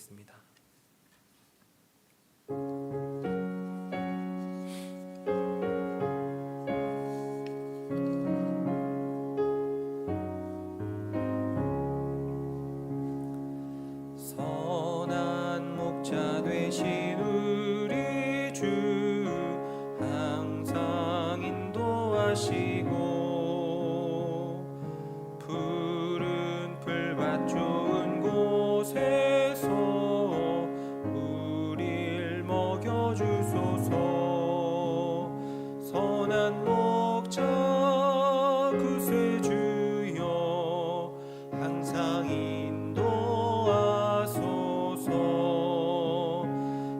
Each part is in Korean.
기도하겠습니다. 선한 목자 되신 우리 주 항상 인도하시고 푸른 풀밭 좋은 곳에서 우릴 먹여주소서. 선한 목자 구세주여 항상 인도하소서.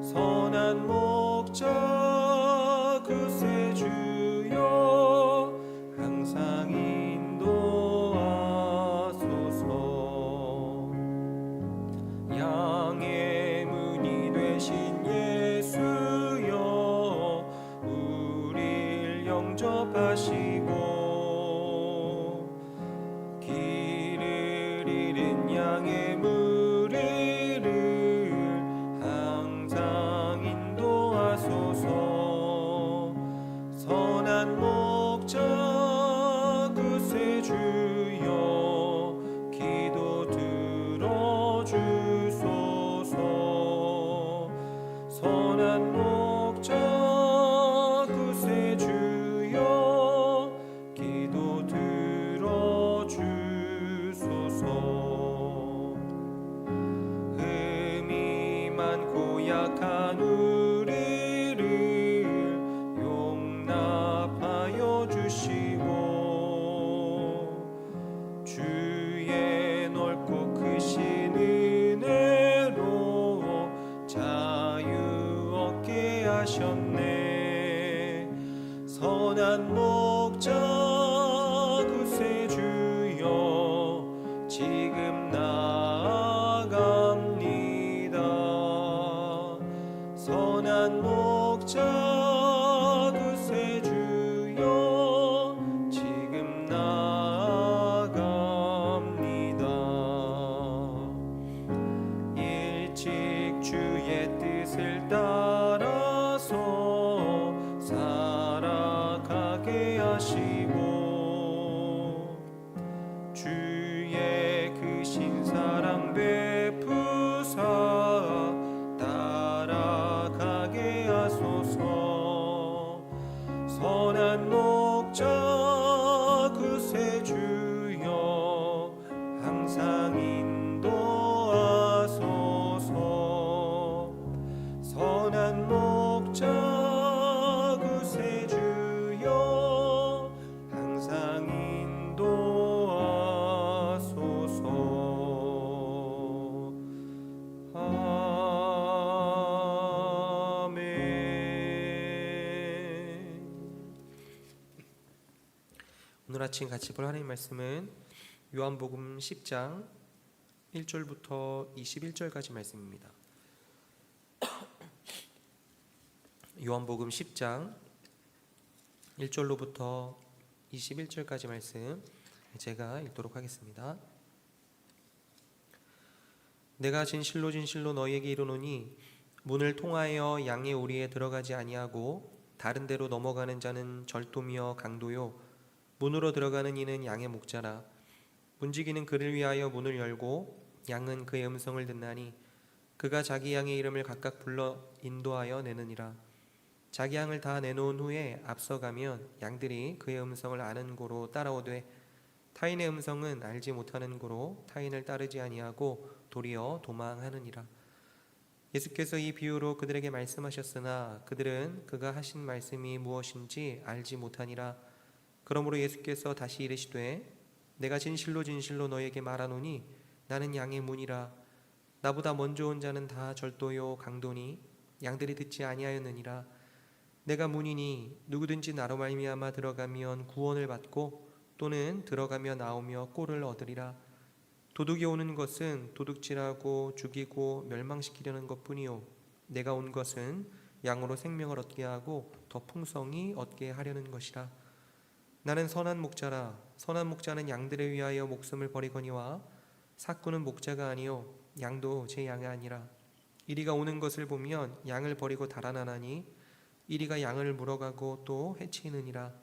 선한 목자 구세주여 항상 인도하소서. 양의 문이 되신 예수여 우릴 영접하시고 길을 잃은 양의 무리를 항상 인도하소서. 선한 목자 구세주여 기도 들어주소서. 선한 목자 구세주여 기도 들어주소서. 흠이 많고 약한 우리를 용납하여 주시고 주의 넓고 크신 은혜로 자유 얻게 하셨네. 선한 목자 구세주여 지금 나아갑니다. 선한 목자 구세주여 지금 나아갑니다. 일찍 주의 뜻을 따라서 살아가게 하시고 주의 크신 사랑 베푸사 따라가게 하소서. 선한 목자 구세주여 항상 인도하소서. 선한 목자 구세주여 항상 인도하소서. 아멘. 오늘 아침 같이 볼 하나님 말씀은 요한복음 10장 1절부터 21절까지 말씀입니다. 요한복음 10장 1절로부터 21절까지 말씀 제가 읽도록 하겠습니다. 내가 진실로 진실로 너희에게 이르노니 문을 통하여 양의 오리에 들어가지 아니하고 다른 데로 넘어가는 자는 절도며 강도요 문으로 들어가는 이는 양의 목자라. 문지기는 그를 위하여 문을 열고 양은 그의 음성을 듣나니 그가 자기 양의 이름을 각각 불러 인도하여 내느니라. 자기 양을 다 내놓은 후에 앞서가면 양들이 그의 음성을 아는 고로 따라오되 타인의 음성은 알지 못하는 고로 타인을 따르지 아니하고 도리어 도망하느니라. 예수께서 이 비유로 그들에게 말씀하셨으나 그들은 그가 하신 말씀이 무엇인지 알지 못하니라. 그러므로 예수께서 다시 이르시되 내가 진실로 진실로 너희에게 말하노니 나는 양의 문이라. 나보다 먼저 온 자는 다 절도요 강도니 양들이 듣지 아니하였느니라. 내가 문이니 누구든지 나로 말미암아 들어가면 구원을 받고 또는 들어가며 나오며 꼴을 얻으리라. 도둑이 오는 것은 도둑질하고 죽이고 멸망시키려는 것뿐이요 내가 온 것은 양으로 생명을 얻게 하고 더 풍성히 얻게 하려는 것이라. 나는 선한 목자라. 선한 목자는 양들을 위하여 목숨을 버리거니와 삭구는 목자가 아니요 양도 제 양이 아니라. 이리가 오는 것을 보면 양을 버리고 달아나나니 이리가 양을 물어가고 또 해치느니라.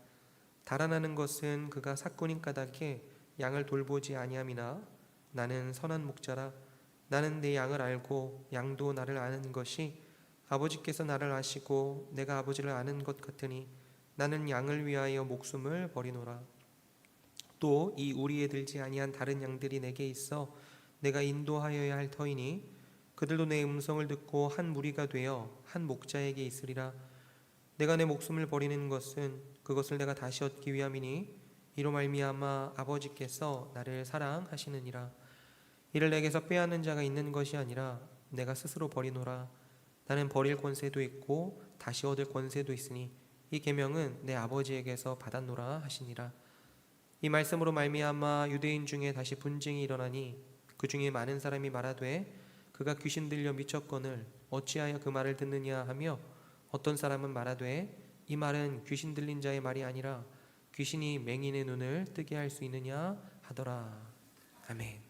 달아나는 것은 그가 삭군인 까닭에 양을 돌보지 아니함이나 나는 선한 목자라. 나는 내 양을 알고 양도 나를 아는 것이 아버지께서 나를 아시고 내가 아버지를 아는 것 같으니 나는 양을 위하여 목숨을 버리노라. 또 이 우리에 들지 아니한 다른 양들이 내게 있어 내가 인도하여야 할 터이니 그들도 내 음성을 듣고 한 무리가 되어 한 목자에게 있으리라. 내가 내 목숨을 버리는 것은 그것을 내가 다시 얻기 위함이니 이로 말미암아 아버지께서 나를 사랑하시느니라. 이를 내게서 빼앗는 자가 있는 것이 아니라 내가 스스로 버리노라. 나는 버릴 권세도 있고 다시 얻을 권세도 있으니 이 계명은 내 아버지에게서 받았노라 하시니라. 이 말씀으로 말미암아 유대인 중에 다시 분쟁이 일어나니 그 중에 많은 사람이 말하되 그가 귀신 들려 미쳤거늘 어찌하여 그 말을 듣느냐 하며 어떤 사람은 말하되 이 말은 귀신 들린 자의 말이 아니라 귀신이 맹인의 눈을 뜨게 할 수 있느냐 하더라. 아멘.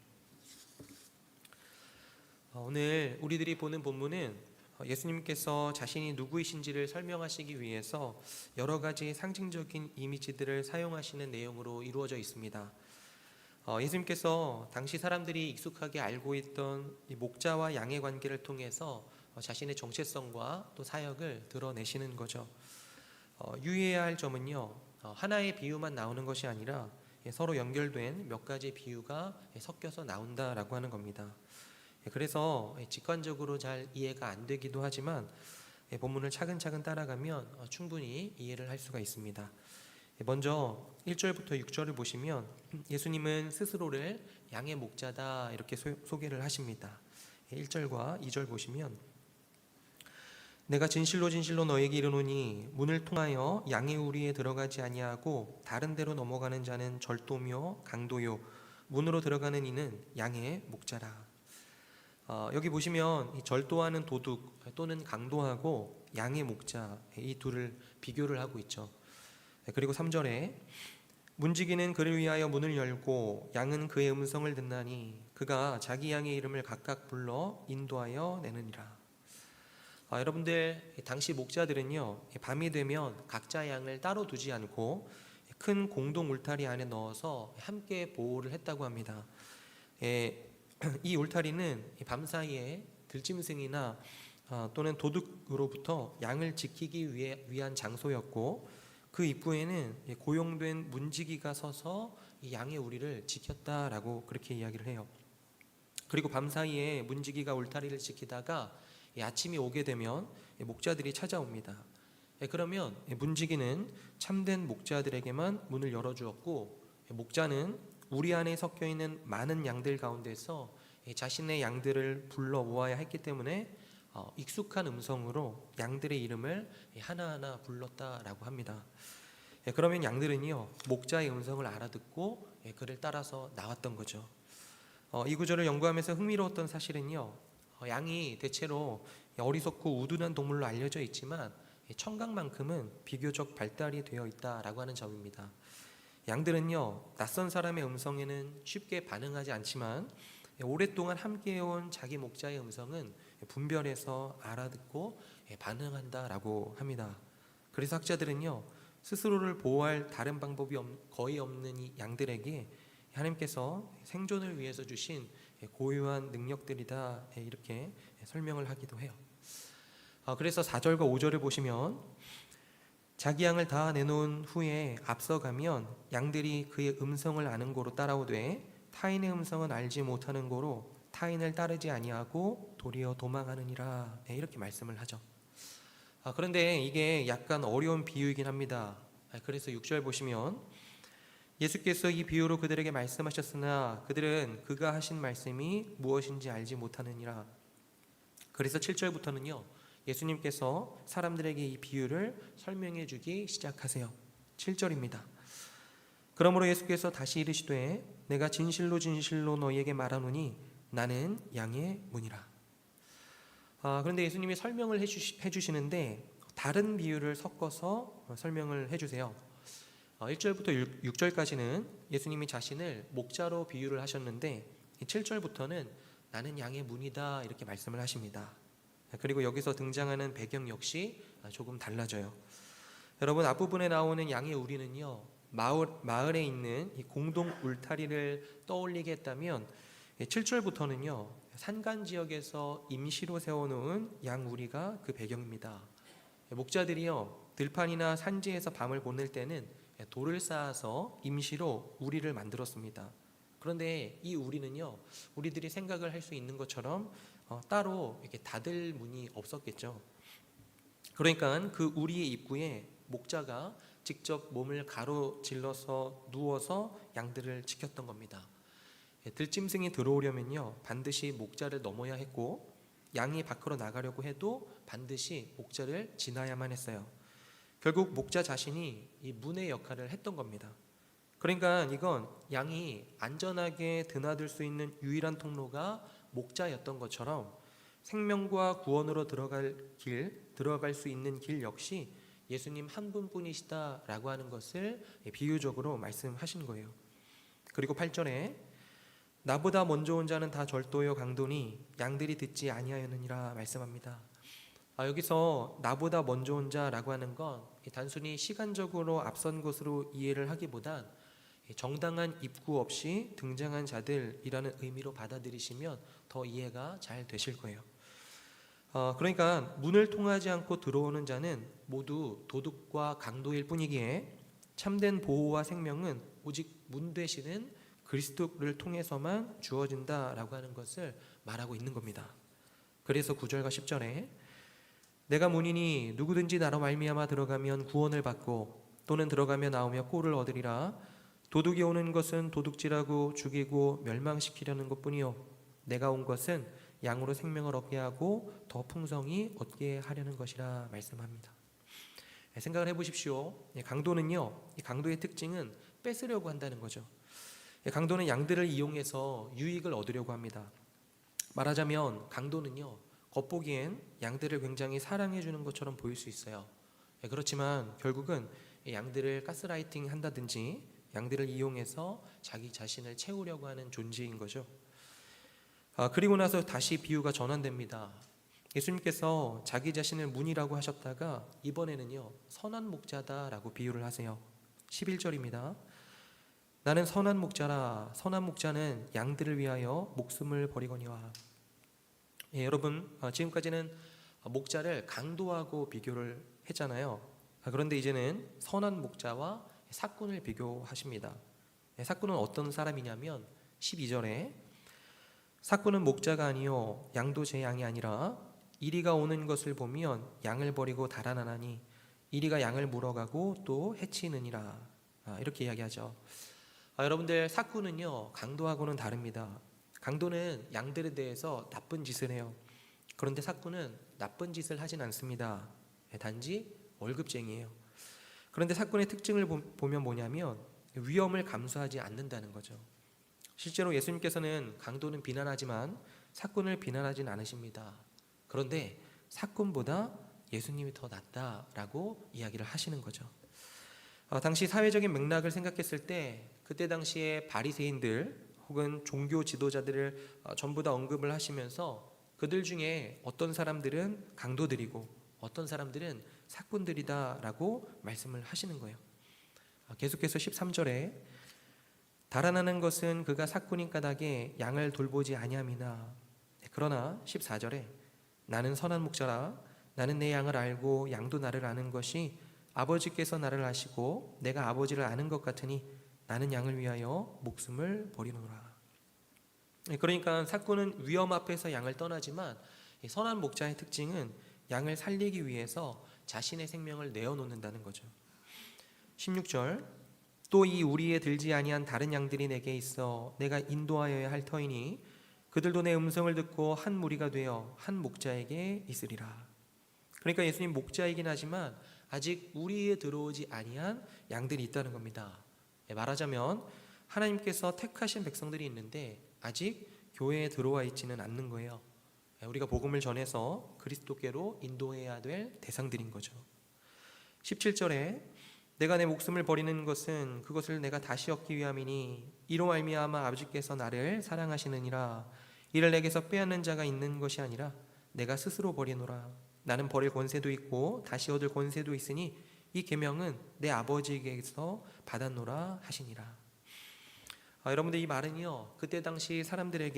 오늘 우리들이 보는 본문은 예수님께서 자신이 누구이신지를 설명하시기 위해서 여러 가지 상징적인 이미지들을 사용하시는 내용으로 이루어져 있습니다. 예수님께서 당시 사람들이 익숙하게 알고 있던 이 목자와 양의 관계를 통해서 자신의 정체성과 또 사역을 드러내시는 거죠. 유의해야 할 점은요, 하나의 비유만 나오는 것이 아니라 서로 연결된 몇 가지 비유가 섞여서 나온다라고 하는 겁니다. 그래서 직관적으로 잘 이해가 안 되기도 하지만 본문을 차근차근 따라가면 충분히 이해를 할 수가 있습니다. 먼저 1절부터 6절을 보시면 예수님은 스스로를 양의 목자다 이렇게 소개를 하십니다. 1절과 2절 보시면 내가 진실로 진실로 너에게 이르노니 문을 통하여 양의 우리에 들어가지 아니하고 다른 데로 넘어가는 자는 절도며 강도요 문으로 들어가는 이는 양의 목자라. 여기 보시면 이 절도하는 도둑 또는 강도하고 양의 목자 이 둘을 비교를 하고 있죠. 그리고 3절에 문지기는 그를 위하여 문을 열고 양은 그의 음성을 듣나니 그가 자기 양의 이름을 각각 불러 인도하여 내느니라. 여러분들 당시 목자들은요 밤이 되면 각자 양을 따로 두지 않고 큰 공동 울타리 안에 넣어서 함께 보호를 했다고 합니다. 이 울타리는 밤사이에 들짐승이나 또는 도둑으로부터 양을 지키기 위한 장소였고 그 입구에는 고용된 문지기가 서서 이 양의 우리를 지켰다라고 그렇게 이야기를 해요. 그리고 밤사이에 문지기가 울타리를 지키다가 아침이 오게 되면 목자들이 찾아옵니다. 그러면 문지기는 참된 목자들에게만 문을 열어주었고 목자는 우리 안에 섞여 있는 많은 양들 가운데서 자신의 양들을 불러 모아야 했기 때문에 익숙한 음성으로 양들의 이름을 하나하나 불렀다라고 합니다. 그러면 양들은요 목자의 음성을 알아듣고 그를 따라서 나왔던 거죠. 이 구절을 연구하면서 흥미로웠던 사실은요 양이 대체로 어리석고 우둔한 동물로 알려져 있지만 청각만큼은 비교적 발달이 되어 있다라고 하는 점입니다. 양들은요 낯선 사람의 음성에는 쉽게 반응하지 않지만 오랫동안 함께해온 자기 목자의 음성은 분별해서 알아듣고 반응한다라고 합니다. 그래서 학자들은요 스스로를 보호할 다른 방법이 거의 없는 이 양들에게 하나님께서 생존을 위해서 주신 고유한 능력들이다 이렇게 설명을 하기도 해요. 그래서 4절과 5절을 보시면 자기 양을 다 내놓은 후에 앞서가면 양들이 그의 음성을 아는 고로 따라오되 타인의 음성은 알지 못하는 고로 타인을 따르지 아니하고 도리어 도망하느니라 이렇게 말씀을 하죠. 그런데 이게 약간 어려운 비유이긴 합니다. 그래서 6절 보시면 예수께서 이 비유로 그들에게 말씀하셨으나 그들은 그가 하신 말씀이 무엇인지 알지 못하느니라. 그래서 7절부터는요 예수님께서 사람들에게 이 비유를 설명해 주기 시작하세요. 7절입니다. 그러므로 예수께서 다시 이르시되 내가 진실로 진실로 너희에게 말하노니 나는 양의 문이라. 그런데 예수님이 설명을 해주시는데 다른 비유를 섞어서 설명을 해주세요. 1절부터 6절까지는 예수님이 자신을 목자로 비유를 하셨는데 7절부터는 나는 양의 문이다 이렇게 말씀을 하십니다. 그리고 여기서 등장하는 배경 역시 조금 달라져요. 여러분, 앞부분에 나오는 양의 우리는요, 마을에 있는 이 공동 울타리를 떠올리게 했다면 7절부터는요 산간 지역에서 임시로 세워놓은 양 우리가 그 배경입니다. 목자들이요 들판이나 산지에서 밤을 보낼 때는 돌을 쌓아서 임시로 우리를 만들었습니다. 그런데 이 우리는요 우리들이 생각을 할 수 있는 것처럼 따로 이렇게 닫을 문이 없었겠죠. 그러니까 그 우리의 입구에 목자가 직접 몸을 가로질러서 누워서 양들을 지켰던 겁니다. 들짐승이 들어오려면요 반드시 목자를 넘어야 했고, 양이 밖으로 나가려고 해도 반드시 목자를 지나야만 했어요. 결국 목자 자신이 이 문의 역할을 했던 겁니다. 그러니까 이건 양이 안전하게 드나들 수 있는 유일한 통로가 목자였던 것처럼 생명과 구원으로 들어갈 수 있는 길 역시 예수님 한 분뿐이시다라고 하는 것을 비유적으로 말씀하신 거예요. 그리고 8절에 나보다 먼저 온 자는 다 절도요 강도니 양들이 듣지 아니하였느니라 말씀합니다. 여기서 나보다 먼저 온 자라고 하는 건 단순히 시간적으로 앞선 것으로 이해를 하기보단 정당한 입구 없이 등장한 자들이라는 의미로 받아들이시면 더 이해가 잘 되실 거예요. 그러니까 문을 통하지 않고 들어오는 자는 모두 도둑과 강도일 뿐이기에 참된 보호와 생명은 오직 문 되시는 그리스도를 통해서만 주어진다라고 하는 것을 말하고 있는 겁니다. 그래서 9절과 10절에 내가 문이니 누구든지 나로 말미암아 들어가면 구원을 받고 또는 들어가며 나오며 꼴을 얻으리라. 도둑이 오는 것은 도둑질하고 죽이고 멸망시키려는 것뿐이요 내가 온 것은 양으로 생명을 얻게 하고 더 풍성히 얻게 하려는 것이라 말씀합니다. 생각을 해보십시오. 강도는요, 이 강도의 특징은 뺏으려고 한다는 거죠. 강도는 양들을 이용해서 유익을 얻으려고 합니다. 말하자면 강도는요 겉보기엔 양들을 굉장히 사랑해 주는 것처럼 보일 수 있어요. 그렇지만 결국은 양들을 가스라이팅 한다든지 양들을 이용해서 자기 자신을 채우려고 하는 존재인 거죠. 그리고 나서 다시 비유가 전환됩니다. 예수님께서 자기 자신을 문이라고 하셨다가 이번에는요 선한 목자다라고 비유를 하세요. 11절입니다. 나는 선한 목자라. 선한 목자는 양들을 위하여 목숨을 버리거니와. 여러분, 지금까지는 목자를 강도하고 비교를 했잖아요. 그런데 이제는 선한 목자와 삭군을 비교하십니다. 삭군은 어떤 사람이냐면 12절에 삭군은 목자가 아니요 양도 제 양이 아니라 이리가 오는 것을 보면 양을 버리고 달아나나니 이리가 양을 물어가고 또 해치느니라. 이렇게 이야기하죠. 여러분들, 삭군은요 강도하고는 다릅니다. 강도는 양들에 대해서 나쁜 짓을 해요. 그런데 삭군은 나쁜 짓을 하진 않습니다. 단지 월급쟁이에요. 그런데 삭군의 특징을 보면 뭐냐면 위험을 감수하지 않는다는 거죠. 실제로 예수님께서는 강도는 비난하지만 삭군을 비난하진 않으십니다. 그런데 삭군보다 예수님이 더 낫다라고 이야기를 하시는 거죠. 당시 사회적인 맥락을 생각했을 때 그때 당시에 바리새인들 혹은 종교 지도자들을 전부 다 언급을 하시면서 그들 중에 어떤 사람들은 강도들이고 어떤 사람들은 삭군들이다라고 말씀을 하시는 거예요. 계속해서 13절에 달아나는 것은 그가 삭군인 까닭에 양을 돌보지 아니함이나. 그러나 14절에 나는 선한 목자라. 나는 내 양을 알고 양도 나를 아는 것이 아버지께서 나를 아시고 내가 아버지를 아는 것 같으니 나는 양을 위하여 목숨을 버리노라. 그러니까 삭군은 위험 앞에서 양을 떠나지만 선한 목자의 특징은 양을 살리기 위해서 자신의 생명을 내어놓는다는 거죠. 16절 또 이 우리에 들지 아니한 다른 양들이 내게 있어 내가 인도하여야 할 터이니 그들도 내 음성을 듣고 한 무리가 되어 한 목자에게 있으리라. 그러니까 예수님 목자이긴 하지만 아직 우리에 들어오지 아니한 양들이 있다는 겁니다. 말하자면 하나님께서 택하신 백성들이 있는데 아직 교회에 들어와 있지는 않는 거예요. 우리가 복음을 전해서 그리스도께로 인도해야 될 대상들인 거죠. 17절에 내가 내 목숨을 버리는 것은 그것을 내가 다시 얻기 위함이니 이로 말미암아 아버지께서 나를 사랑하시느니라. 이를 내게서 빼앗는 자가 있는 것이 아니라 내가 스스로 버리노라. 나는 버릴 권세도 있고 다시 얻을 권세도 있으니 이 계명은 내 아버지에게서 받았노라 하시니라. 여러분들, 이 말은요, 그때 당시 사람들의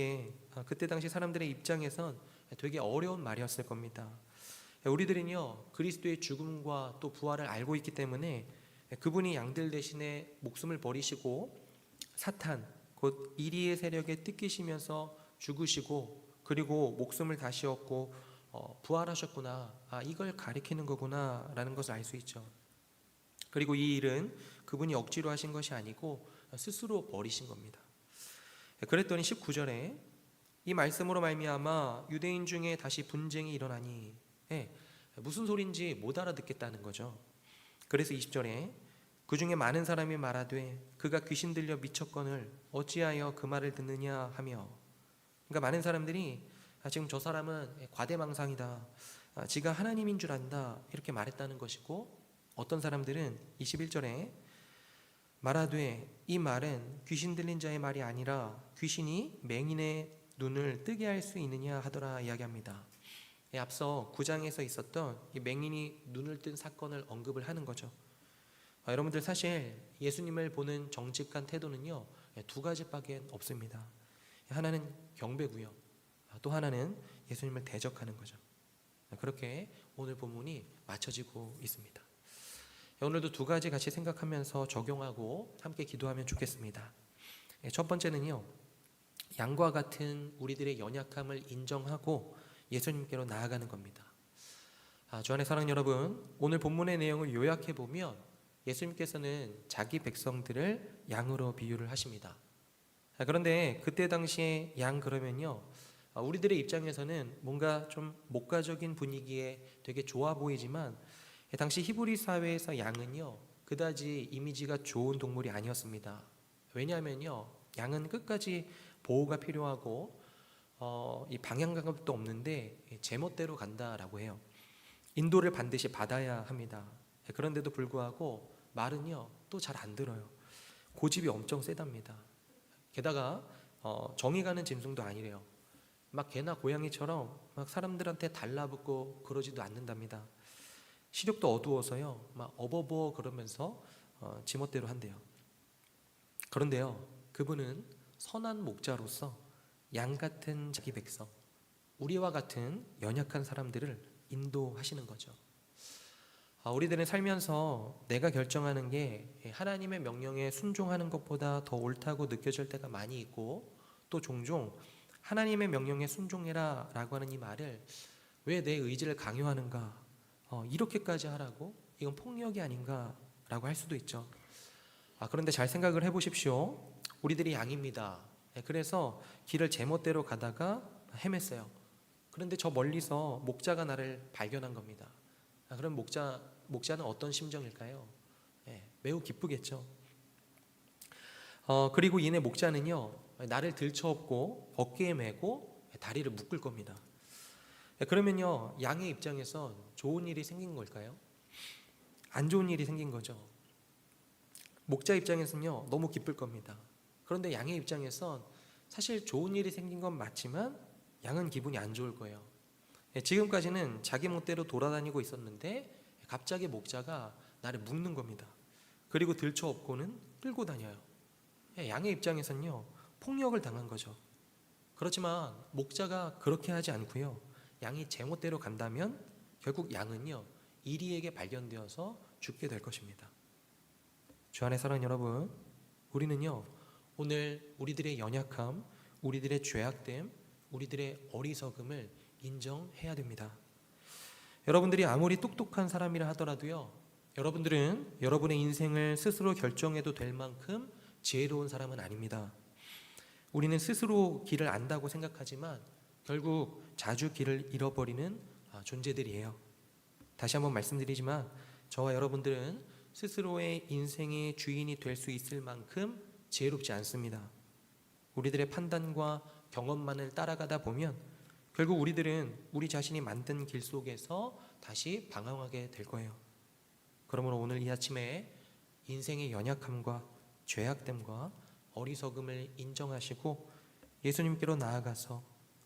입장에선 되게 어려운 말이었을 겁니다. 우리들은요, 그리스도의 죽음과 또 부활을 알고 있기 때문에 그분이 양들 대신에 목숨을 버리시고 사탄 곧 이리의 세력에 뜯기시면서 죽으시고 그리고 목숨을 다시 얻고 부활하셨구나, 이걸 가리키는 거구나 라는 것을 알 수 있죠. 그리고 이 일은 그분이 억지로 하신 것이 아니고 스스로 버리신 겁니다. 그랬더니 19절에 이 말씀으로 말미암아 유대인 중에 다시 분쟁이 일어나니, 무슨 소린지 못 알아듣겠다는 거죠. 그래서 20절에 그 중에 많은 사람이 말하되 그가 귀신 들려 미쳤거늘 어찌하여 그 말을 듣느냐 하며, 그러니까 많은 사람들이 지금 저 사람은 과대망상이다, 지가 하나님인 줄 안다, 이렇게 말했다는 것이고, 어떤 사람들은 21절에 말하되 이 말은 귀신 들린 자의 말이 아니라 귀신이 맹인의 눈을 뜨게 할 수 있느냐 하더라 이야기합니다. 앞서 9장에서 있었던 이 맹인이 눈을 뜬 사건을 언급을 하는 거죠. 여러분들, 사실 예수님을 보는 정직한 태도는요, 두 가지밖에 없습니다. 하나는 경배고요, 또 하나는 예수님을 대적하는 거죠. 그렇게 오늘 본문이 맞춰지고 있습니다. 오늘도 두 가지 같이 생각하면서 적용하고 함께 기도하면 좋겠습니다. 첫 번째는요, 양과 같은 우리들의 연약함을 인정하고 예수님께로 나아가는 겁니다. 주 안의 사랑 여러분, 오늘 본문의 내용을 요약해 보면 예수님께서는 자기 백성들을 양으로 비유를 하십니다. 그런데 그때 당시에 양 그러면요, 우리들의 입장에서는 뭔가 좀 목가적인 분위기에 되게 좋아 보이지만 당시 히브리 사회에서 양은요, 그다지 이미지가 좋은 동물이 아니었습니다. 왜냐하면요, 양은 끝까지 보호가 필요하고 이 방향감도 없는데 제멋대로 간다라고 해요. 인도를 반드시 받아야 합니다. 그런데도 불구하고 말은요, 또 잘 안 들어요. 고집이 엄청 세답니다. 게다가 정이 가는 짐승도 아니래요. 막 개나 고양이처럼 막 사람들한테 달라붙고 그러지도 않는답니다. 시력도 어두워서요, 막 어버버 그러면서 지멋대로 한대요. 그런데요, 그분은 선한 목자로서 양 같은 자기 백성, 우리와 같은 연약한 사람들을 인도하시는 거죠. 우리들은 살면서 내가 결정하는 게 하나님의 명령에 순종하는 것보다 더 옳다고 느껴질 때가 많이 있고, 또 종종 하나님의 명령에 순종해라 라고 하는 이 말을 왜 내 의지를 강요하는가, 이렇게까지 하라고? 이건 폭력이 아닌가 라고 할 수도 있죠. 그런데 잘 생각을 해보십시오. 우리들이 양입니다. 그래서 길을 제멋대로 가다가 헤맸어요. 그런데 저 멀리서 목자가 나를 발견한 겁니다. 그럼 목자는 어떤 심정일까요? 매우 기쁘겠죠. 그리고 이내 목자는요, 나를 들쳐업고 어깨에 메고 다리를 묶을 겁니다. 그러면요, 양의 입장에선 좋은 일이 생긴 걸까요? 안 좋은 일이 생긴 거죠. 목자 입장에서는요, 너무 기쁠 겁니다. 그런데 양의 입장에선 사실 좋은 일이 생긴 건 맞지만 양은 기분이 안 좋을 거예요. 지금까지는 자기 멋대로 돌아다니고 있었는데 갑자기 목자가 나를 묶는 겁니다. 그리고 들쳐업고는 끌고 다녀요. 양의 입장에서는요, 폭력을 당한 거죠. 그렇지만 목자가 그렇게 하지 않고요, 양이 제멋대로 간다면 결국 양은요, 이리에게 발견되어서 죽게 될 것입니다. 주 안의 사랑 여러분, 우리는요, 오늘 우리들의 연약함, 우리들의 죄악됨, 우리들의 어리석음을 인정해야 됩니다. 여러분들이 아무리 똑똑한 사람이라 하더라도요, 여러분들은 여러분의 인생을 스스로 결정해도 될 만큼 지혜로운 사람은 아닙니다. 우리는 스스로 길을 안다고 생각하지만 결국 자주 길을 잃어버리는 존재들이에요. 다시 한번 말씀드리지만 저와 여러분들은 스스로의 인생의 주인이 될 수 있을 만큼 지혜롭지 않습니다. 우리들의 판단과 경험만을 따라가다 보면 결국 우리들은 우리 자신이 만든 길 속에서 다시 방황하게 될 거예요. 그러므로 오늘 이 아침에 인생의 연약함과 죄악됨과 어리석음을 인정하시고 예수님께로 나아가서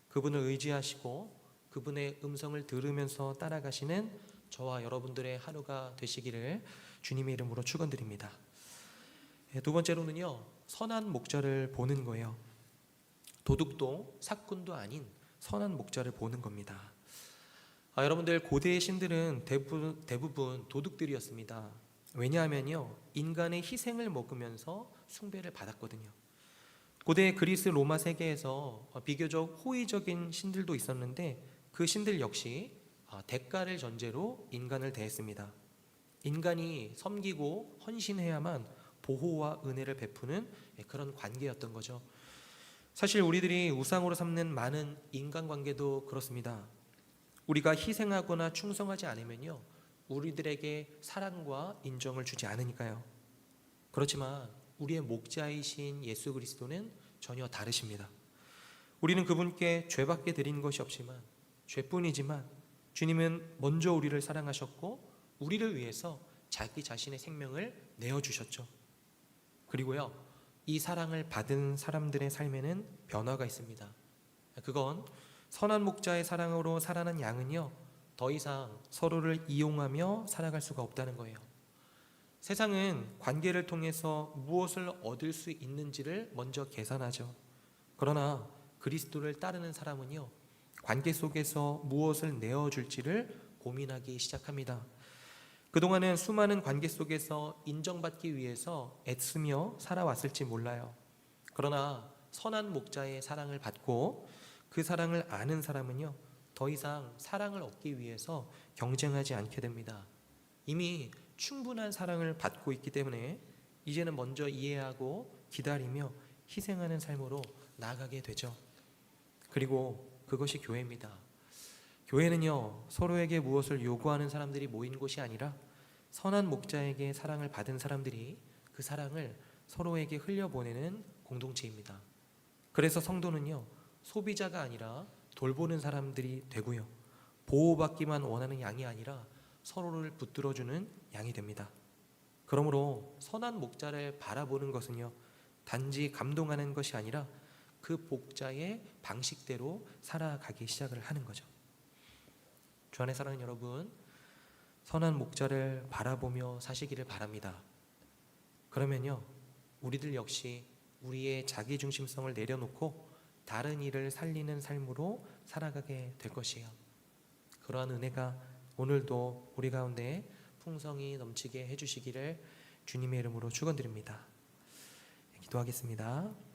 그분을 의지하시고 그분의 음성을 들으면서 따라가시는 저와 여러분들의 하루가 되시기를 주님의 이름으로 축원드립니다. 두 번째로는요, 선한 목자를 보는 거예요. 도둑도 사꾼도 아닌 선한 목자를 보는 겁니다. 여러분들, 고대의 신들은 대부분 도둑들이었습니다. 왜냐하면요, 인간의 희생을 먹으면서 숭배를 받았거든요. 고대 그리스 로마 세계에서 비교적 호의적인 신들도 있었는데 그 신들 역시 대가를 전제로 인간을 대했습니다. 인간이 섬기고 헌신해야만 보호와 은혜를 베푸는 그런 관계였던 거죠. 사실 우리들이 우상으로 삼는 많은 인간관계도 그렇습니다. 우리가 희생하거나 충성하지 않으면요, 우리들에게 사랑과 인정을 주지 않으니까요. 그렇지만 우리의 목자이신 예수 그리스도는 전혀 다르십니다. 우리는 그분께 죄밖에 드린 것이 없지만, 죄뿐이지만 주님은 먼저 우리를 사랑하셨고 우리를 위해서 자기 자신의 생명을 내어주셨죠. 그리고요, 이 사랑을 받은 사람들의 삶에는 변화가 있습니다. 그건 선한 목자의 사랑으로 살아난 양은요, 더 이상 서로를 이용하며 살아갈 수가 없다는 거예요. 세상은 관계를 통해서 무엇을 얻을 수 있는지를 먼저 계산하죠. 그러나 그리스도를 따르는 사람은요, 관계 속에서 무엇을 내어줄지를 고민하기 시작합니다. 그동안은 수많은 관계 속에서 인정받기 위해서 애쓰며 살아왔을지 몰라요. 그러나 선한 목자의 사랑을 받고 그 사랑을 아는 사람은요, 더 이상 사랑을 얻기 위해서 경쟁하지 않게 됩니다. 이미 충분한 사랑을 받고 있기 때문에 이제는 먼저 이해하고 기다리며 희생하는 삶으로 나아가게 되죠. 그리고 그것이 교회입니다. 교회는요, 서로에게 무엇을 요구하는 사람들이 모인 곳이 아니라 선한 목자에게 사랑을 받은 사람들이 그 사랑을 서로에게 흘려보내는 공동체입니다. 그래서 성도는요, 소비자가 아니라 돌보는 사람들이 되고요, 보호받기만 원하는 양이 아니라 서로를 붙들어주는 양이 됩니다. 그러므로 선한 목자를 바라보는 것은요, 단지 감동하는 것이 아니라 그 목자의 방식대로 살아가기 시작을 하는 거죠. 주 안에 사랑하는 여러분, 선한 목자를 바라보며 사시기를 바랍니다. 그러면요, 우리들 역시 우리의 자기중심성을 내려놓고 다른 이를 살리는 삶으로 살아가게 될 것이에요. 그러한 은혜가 오늘도 우리 가운데 풍성히 넘치게 해주시기를 주님의 이름으로 축원드립니다. 기도하겠습니다.